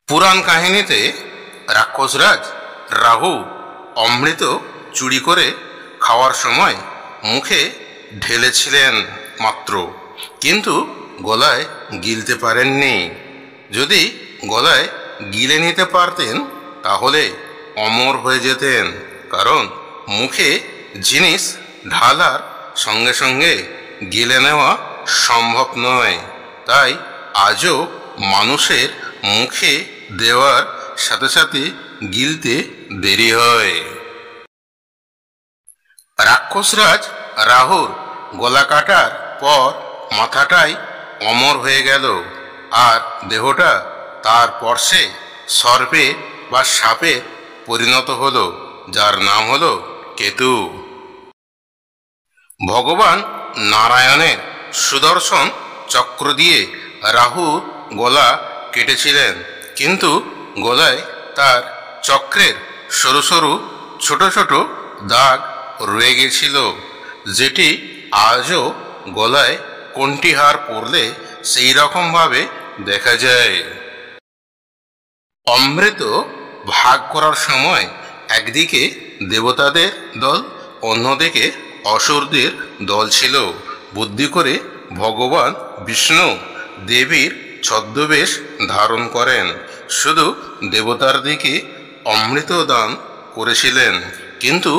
পুরাণ কাহিনীতে রাক্ষসরাজ রাহু অমৃত চুরি করে খাওয়ার সময় মুখে ঢেলেছিলেন মাত্র, কিন্তু গলায় গিলতে পারেননি। যদি গলায় গিলে নিতে পারতেন তাহলে অমর হয়ে যেতেন, কারণ মুখে জিনিস ঢালার সঙ্গে সঙ্গে গিলে নেওয়া সম্ভব নয়। তাই আজও মানুষের মুখে দেওয়ার সাথে সাথে গিলতে দেরি হয়। রাক্ষসরাজ রাহুর গলা কাটার পর মাথাটাই অমর হয়ে গেল, আর দেহটা তার পর্শে সর্পে বা সাপে পরিণত হলো, যার নাম হলো কেতু। ভগবান নারায়ণের সুদর্শন চক্র দিয়ে রাহুর গলা কেটেছিলেন, কিন্তু গলায় তার চক্রের সরু সরু ছোট ছোট দাগ রয়ে গেছিল, যেটি আজও গলায় কণ্ঠীহার পরলে সেই রকমভাবে দেখা যায়। অমৃত ভাগ করার সময় একদিকে দেবতাদের দল, অন্যদিকে অসুরদের দল ছিল। বুদ্ধি করে ভগবান বিষ্ণু দেবীর ছদ্মবেশ ধারণ করেন, শুধু দেবতার দিকে অমৃত দান করেছিলেন, কিন্তু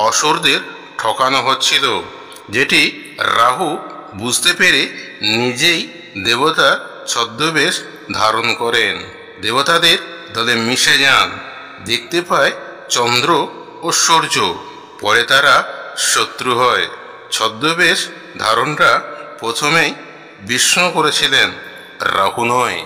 অসুরদের ঠকানো হচ্ছিল, যেটি রাহু বুঝতে পেরে নিজেই দেবতার ছদ্মবেশ ধারণ করেন, দেবতাদের দলে মিশে যান, দেখতে পায় চন্দ্র ও সূর্য, পরে তারা শত্রু হয়। ছদ্মবেশ ধারণটা প্রথমেই বিষ্ণু করেছিলেন, রাহু নয়।